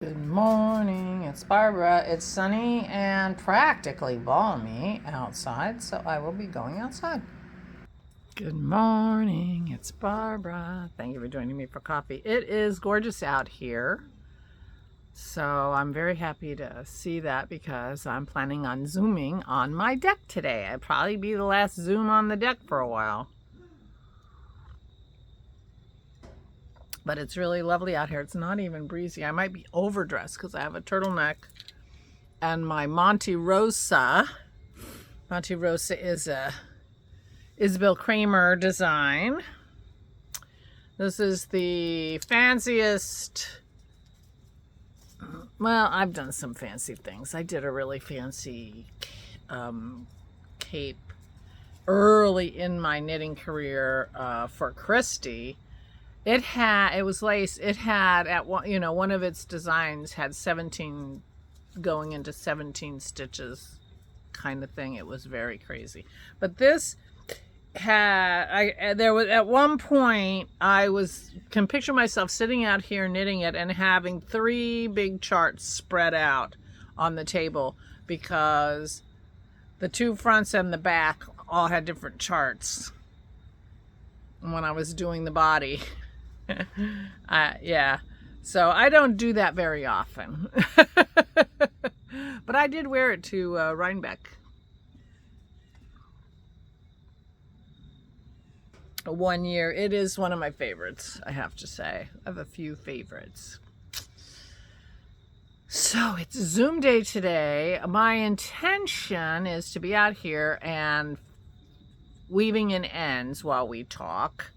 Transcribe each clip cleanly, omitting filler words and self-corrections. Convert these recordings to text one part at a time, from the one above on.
Good morning, it's Barbara. It's sunny and practically balmy outside, so I will be going outside. Good morning, it's Barbara. Thank you for joining me for coffee. It is gorgeous out here, so I'm very happy to see that because I'm planning on Zooming on my deck today. I'll probably be the last Zoom on the deck for a while. But it's really lovely out here. It's not even breezy. I might be overdressed because I have a turtleneck and my Monte Rosa. Monte Rosa is a Isabel Kramer design. This is the fanciest. Well, I've done some fancy things. I did a really fancy cape early in my knitting career for Christy. It was lace. It had at one of its designs had 17 going into 17 stitches kind of thing. It was very crazy. But this there was at one point can picture myself sitting out here knitting it and having 3 big charts spread out on the table because the 2 fronts and the back all had different charts when I was doing the body. Yeah, so I don't do that very often. But I did wear it to Rhinebeck one year. It is one of my favorites, I have to say. I have a few favorites. So it's Zoom day today. My intention is to be out here and weaving in ends while we talk.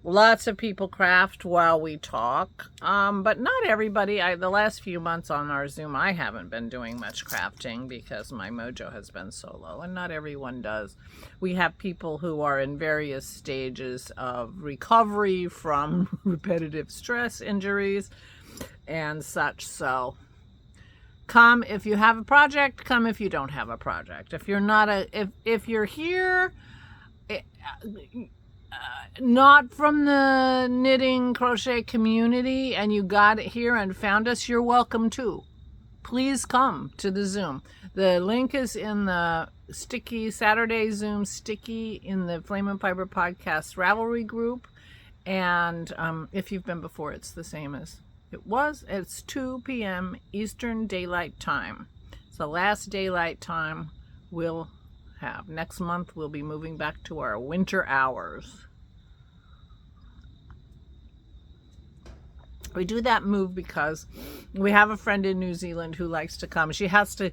Lots of people craft while we talk, but not everybody. The last few months on our Zoom, I haven't been doing much crafting because my mojo has been so low, and not everyone does. We have people who are in various stages of recovery from repetitive stress injuries and such. So come if you have a project, come if you don't have a project. If you're not if you're here, not from the knitting crochet community and you got it here and found us, you're welcome too. Please come to the Zoom. The link is in the Saturday Zoom sticky in the Flame and Fiber podcast Ravelry group. And if you've been before, it's the same as it was. It's 2 p.m. Eastern Daylight Time. It's the last daylight time we'll have. Next month, we'll be moving back to our winter hours. We do that move because we have a friend in New Zealand who likes to come. She has to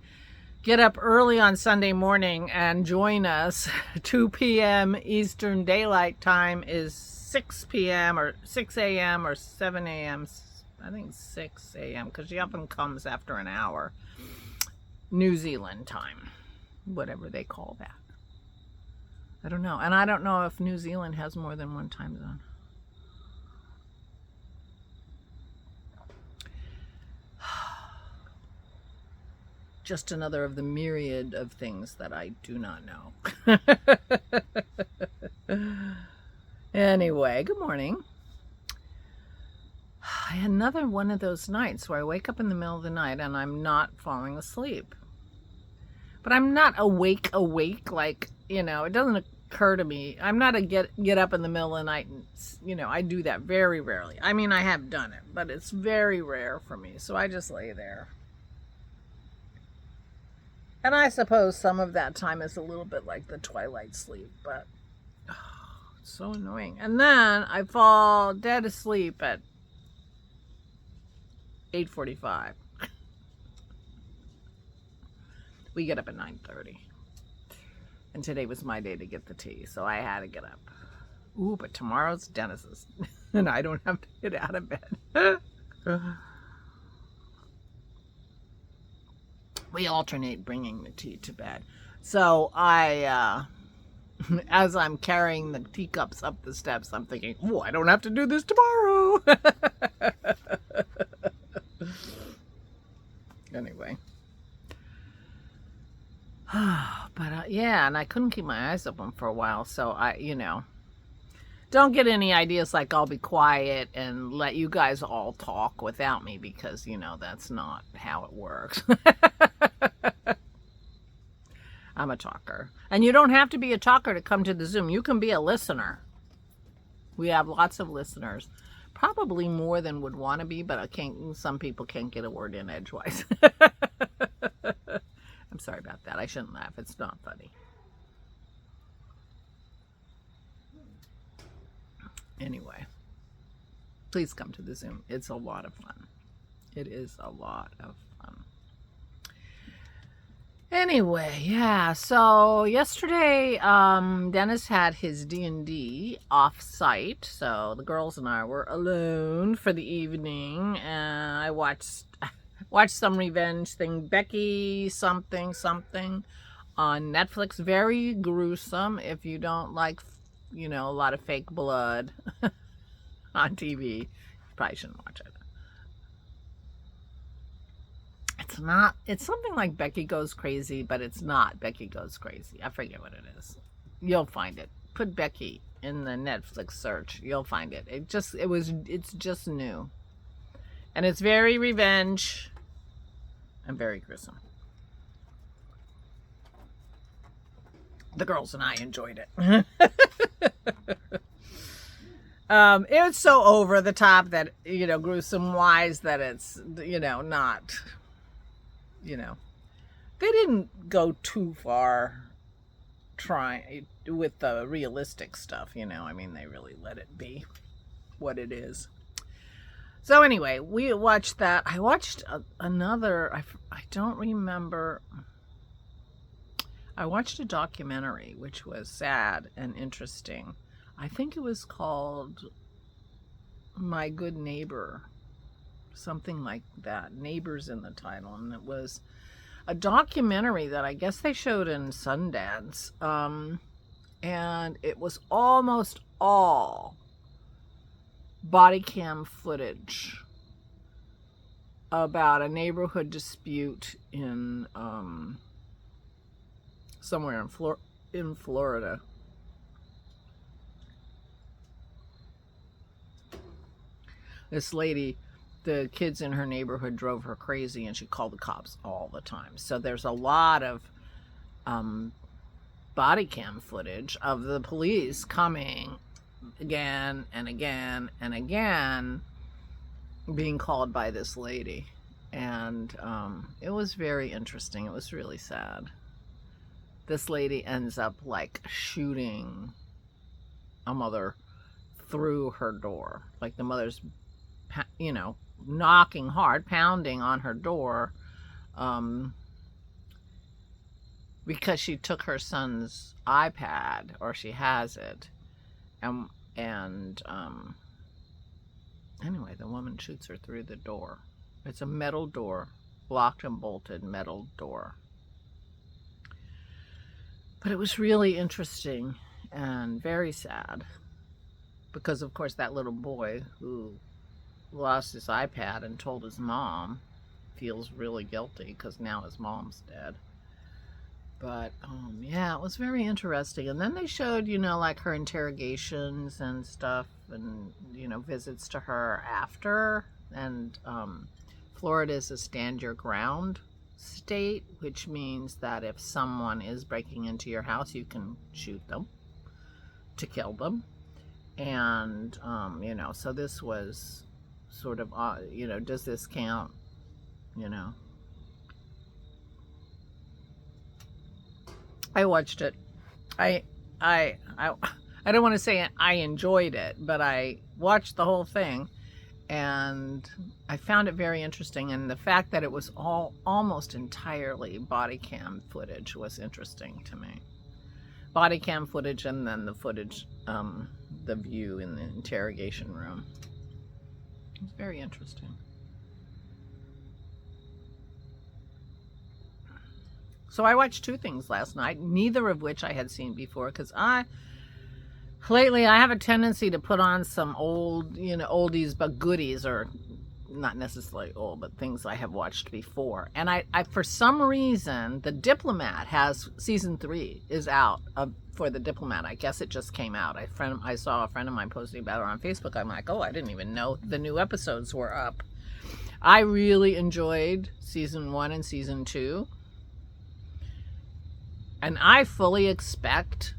get up early on Sunday morning and join us. 2 p.m. Eastern Daylight Time is 6 p.m. or 6 a.m. or 7 a.m. I think 6 a.m. because she often comes after an hour. New Zealand time, whatever they call that. I don't know. And I don't know if New Zealand has more than one time zone. Just another of the myriad of things that I do not know. Anyway, good morning. I had another one of those nights where I wake up in the middle of the night and I'm not falling asleep. But I'm not awake like, it doesn't occur to me. I'm not a get up in the middle of the night and, I do that very rarely. I mean, I have done it, but it's very rare for me. So I just lay there. And I suppose some of that time is a little bit like the twilight sleep, but it's so annoying. And then I fall dead asleep at 8:45. We get up at 9:30. And today was my day to get the tea, so I had to get up. Ooh, but tomorrow's Dennis's, and I don't have to get out of bed. We alternate bringing the tea to bed. So I, as I'm carrying the teacups up the steps, I'm thinking, oh, I don't have to do this tomorrow. Anyway. But yeah, and I couldn't keep my eyes open for a while. So Don't get any ideas like I'll be quiet and let you guys all talk without me, because, you know, that's not how it works. I'm a talker. And you don't have to be a talker to come to the Zoom. You can be a listener. We have lots of listeners. Probably more than would want to be, but some people can't get a word in edgewise. I'm sorry about that. I shouldn't laugh. It's not funny. Anyway, please come to the Zoom. It's a lot of fun. It is a lot of fun. Anyway, yeah, so yesterday, Dennis had his D&D off-site, so the girls and I were alone for the evening, and I watched some revenge thing, Becky something on Netflix. Very gruesome if you don't like, you know, a lot of fake blood on TV. You probably shouldn't watch it. It's something like Becky Goes Crazy, but it's not Becky Goes Crazy. I forget what it is. You'll find it. Put Becky in the Netflix search. You'll find it. It's just new. And it's very revenge and very gruesome. The girls and I enjoyed it. It was so over the top that, you know, gruesome wise, that it's, you know, not, you know, they didn't go too far trying with the realistic stuff, you know. I mean, they really let it be what it is. So anyway, we watched that. I watched another, I don't remember. I watched a documentary which was sad and interesting. I think it was called My Good Neighbor, something like that. Neighbor's in the title, and it was a documentary that I guess they showed in Sundance, and it was almost all body cam footage about a neighborhood dispute in somewhere in Florida. This lady, the kids in her neighborhood drove her crazy, and she called the cops all the time. So there's a lot of body cam footage of the police coming again and again and again, being called by this lady. And it was very interesting. It was really sad. This lady ends up like shooting a mother through her door. Like the mother's, you know, knocking hard, pounding on her door, because she took her son's iPad, or she has it, and anyway, the woman shoots her through the door. It's a metal door, locked and bolted metal door. But it was really interesting and very sad, because of course that little boy who lost his iPad and told his mom feels really guilty because now his mom's dead. But yeah, it was very interesting. And then they showed, you know, like her interrogations and stuff, and, you know, visits to her after. And Florida is a stand your ground state, which means that if someone is breaking into your house, you can shoot them to kill them. And you know, so this was sort of, you know, does this count, you know? I watched it. I don't want to say I enjoyed it, but I watched the whole thing, and I found it very interesting. And the fact that it was almost entirely body cam footage was interesting to me. Body cam footage, and then the footage, the view in the interrogation room. It was very interesting. So I watched two things last night, neither of which I had seen before, because lately I have a tendency to put on some old, you know, oldies but goodies, or not necessarily old, but things I have watched before. And I for some reason, The Diplomat has season 3 is out for The Diplomat. I guess it just came out. I saw a friend of mine posting about it on Facebook. I'm like, oh, I didn't even know the new episodes were up. I really enjoyed season 1 and season 2. And I fully expect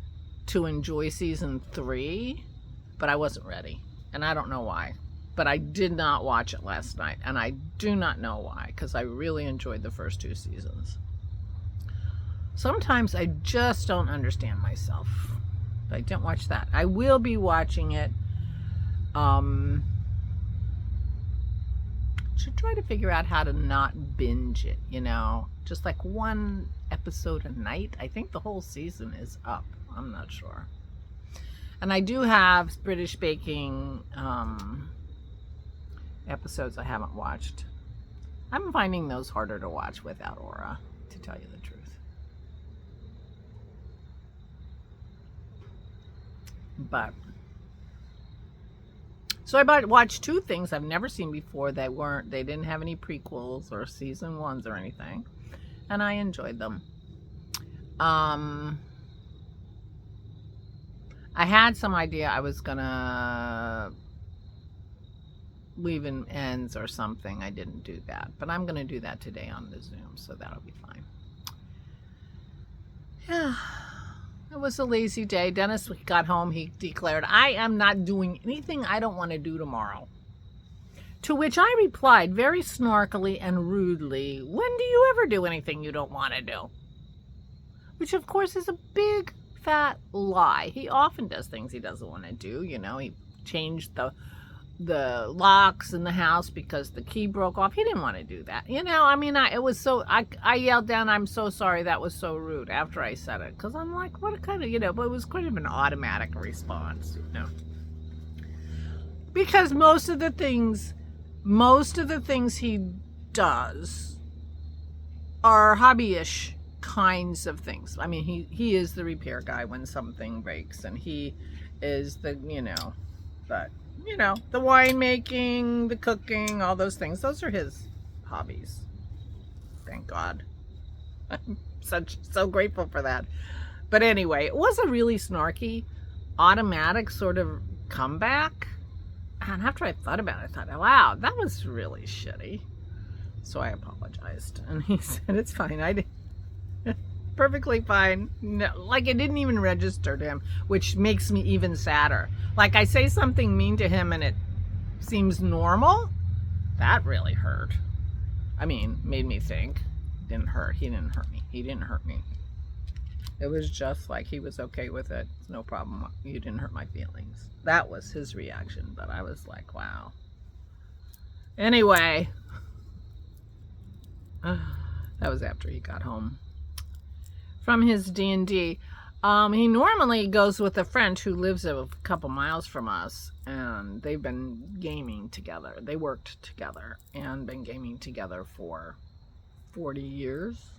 to enjoy season 3, but I wasn't ready. And I don't know why. But I did not watch it last night, and I do not know why, because I really enjoyed the first 2 seasons. Sometimes I just don't understand myself. I didn't watch that. I will be watching it. Should try to figure out how to not binge it, you know, just like 1 episode a night. I think the whole season is up. I'm not sure. And I do have British Baking episodes I haven't watched. I'm finding those harder to watch without Aura, to tell you the truth. But so I watched 2 things I've never seen before. They didn't have any prequels or season 1s or anything, and I enjoyed them. I had some idea I was gonna leave in ends or something. I didn't do that, but I'm gonna do that today on the Zoom, so that'll be fine. Yeah, it was a lazy day. Dennis got home. He declared, I am not doing anything I don't want to do tomorrow. To which I replied very snarkily and rudely, when do you ever do anything you don't want to do? Which of course is a big fat lie. He often does things he doesn't want to do. You know, he changed the locks in the house because the key broke off. He didn't want to do that. You know, I mean, I yelled down, I'm so sorry, that was so rude, after I said it. Because I'm like, what kind of, you know, but it was kind of an automatic response, you know. Because most of the things he does are hobbyish kinds of things. I mean, he is the repair guy when something breaks, and he is the, you know, but, you know, the winemaking, the cooking, all those things, those are his hobbies. Thank God. I'm so grateful for that. But anyway, it was a really snarky, automatic sort of comeback. And after I thought about it, I thought, wow, that was really shitty. So I apologized. And he said, it's fine. I did. Perfectly fine. No, like it didn't even register to him, which makes me even sadder. Like I say something mean to him and it seems normal. That really hurt. I mean, made me think. Didn't hurt. He didn't hurt me. He didn't hurt me. It was just like he was okay with it. It's no problem. You didn't hurt my feelings. That was his reaction, but I was like, wow. Anyway, that was after he got home from his D&D. He normally goes with a friend who lives a couple miles from us, and they've been gaming together. They worked together and been gaming together for 40 years,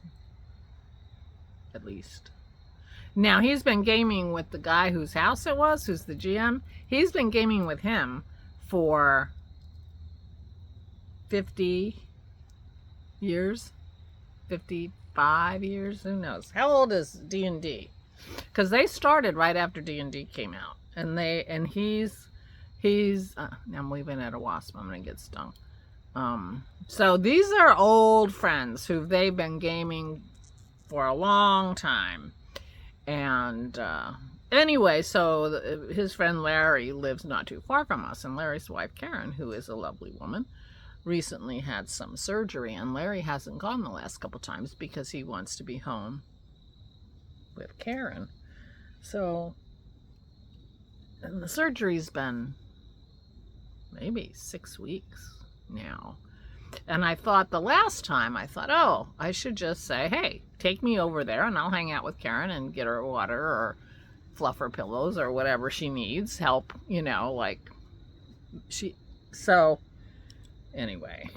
at least. Now, he's been gaming with the guy whose house it was, who's the GM. He's been gaming with him for 50 years, 55 years, who knows? How old is D&D? Because they started right after D&D came out, and he's I'm leaving at a wasp. I'm gonna get stung. So these are old friends who they've been gaming for a long time, and anyway, so his friend Larry lives not too far from us, and Larry's wife Karen, who is a lovely woman, recently had some surgery, and Larry hasn't gone the last couple times because he wants to be home with Karen. So, and the surgery's been maybe 6 weeks now. And I thought the last time, oh, I should just say, hey, take me over there and I'll hang out with Karen and get her water or fluff her pillows or whatever she needs, help, you know, like so anyway,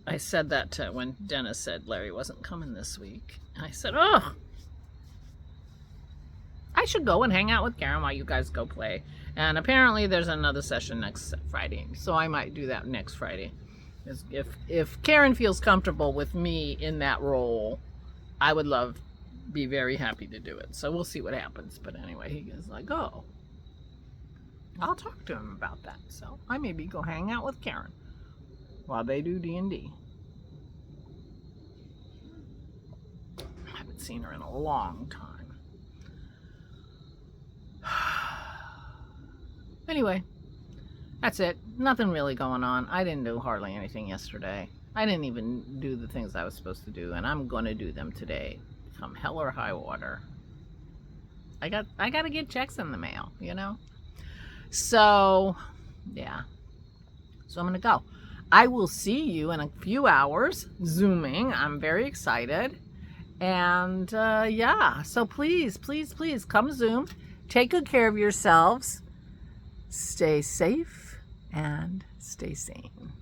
I said that to when Dennis said Larry wasn't coming this week. I said, oh, I should go and hang out with Karen while you guys go play. And apparently there's another session next Friday, so I might do that next Friday. If Karen feels comfortable with me in that role, I would be very happy to do it. So we'll see what happens. But anyway, he is like, oh, I'll talk to him about that. So I maybe go hang out with Karen while they do D&D. I haven't seen her in a long time. Anyway, that's it. Nothing really going on. I didn't do hardly anything yesterday. I didn't even do the things I was supposed to do, and I'm going to do them today, come hell or high water. I got to get checks in the mail, you know? So, yeah. So I'm going to go. I will see you in a few hours, Zooming. I'm very excited. And, yeah. So please, please, please come Zoom. Take good care of yourselves. Stay safe and stay sane.